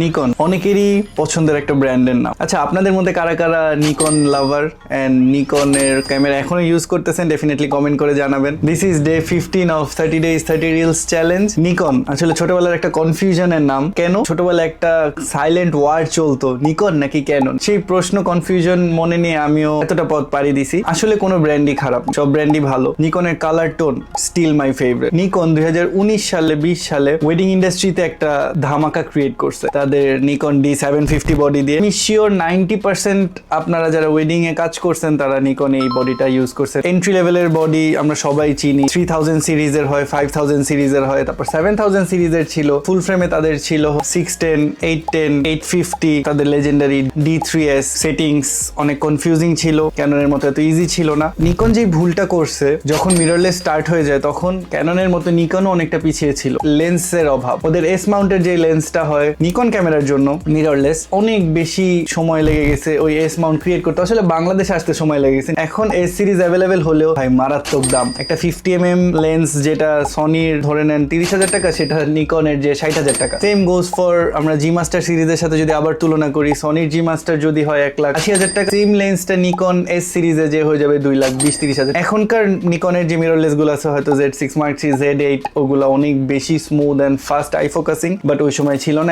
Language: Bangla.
নিকন অনেকেরই পছন্দের একটা ব্র্যান্ডের নাম। আচ্ছা, আপনাদের মধ্যে কারা কারা নিকন লাভার এন্ড নিকনের ক্যামেরা এখনো ইউজ করতেছেন ডেফিনেটলি কমেন্ট করে জানাবেন। This is day 15 of 30 days 30 reels challenge. Nikon আসলে ছোটবেলার একটা কনফিউশনের নাম। কেন ছোটবেলায় একটা সাইলেন্ট ওয়ার্ড চলতো, নিকন নাকি ক্যানন, সেই প্রশ্ন কনফিউশন মনে নিয়ে আমিও এতটা পথ পাড়ি দিছি। আসলে কোনো ব্র্যান্ডই খারাপ, সব ব্র্যান্ডই ভালো। নিকনের colour tone still my favourite. Nikon 2019 সালে 20 সালে ওয়েডিং ইন্ডাস্ট্রিতে একটা ধামাকা ক্রিয়েট করছে তাদের নিকন D750 বডি দিয়ে। আমি শিওর 90% আপনারা যারা ওয়েডিং এ কাজ করছেন তারা নিকন এই বডিটা ইউজ করছে। এন্ট্রি লেভেলের বডি আমরা সবাই চিনি, 3000 সিরিজের হয়, 5000 সিরিজের হয়, তারপর 7000 সিরিজের ছিল। ফুল ফ্রেমে তাদের ছিল 610, 810, 850, তাদের লেজেন্ডারি D3S। সেটিংস অনেক কনফিউজিং ছিল, ক্যাননের মতো এত ইজি ছিল না। নিকন যে ভুলটা করছে, যখন মিররলেস স্টার্ট হয়ে যায় তখন ক্যাননের মতো নিকনও অনেকটা পিছিয়ে ছিল। লেন্সের অভাব, ওদের এস মাউন্টের যে লেন্সটা হয় নিকন ক্যামেরার জন্য মিররলেস, অনেক বেশি সময় লেগে গেছে ওই এস মাউন্ট ক্রিয়েট করতে। আসলে বাংলাদেশে আসতে সময় লেগে গেছে। এখন এস সিরিজ অ্যাভেলেবেল হলেও ভাই মারাত্মক দাম। একটা 50mm লেন্স যেটা সনির ধরে নেন 30,000 টাকা, সেটা নিকনের যে 60,000 টাকা। সেম গোজ ফর আমরা জি মাস্টার সিরিজের সাথে যদি আবার তুলনা করি, সনির জি মাস্টার যদি হয় 1,80,000 টাকা, সেম লেন্সটা নিকন এস সিরিজে যে হয়ে যাবে 2,20,30,000। এখনকার নিকনের যে মিররলেস গুলো আছে হয়তো Z6 Mark III, Z8, ওগুলো অনেক বেশি smooth and fast eye focusing, but ওই সময় ছিল না।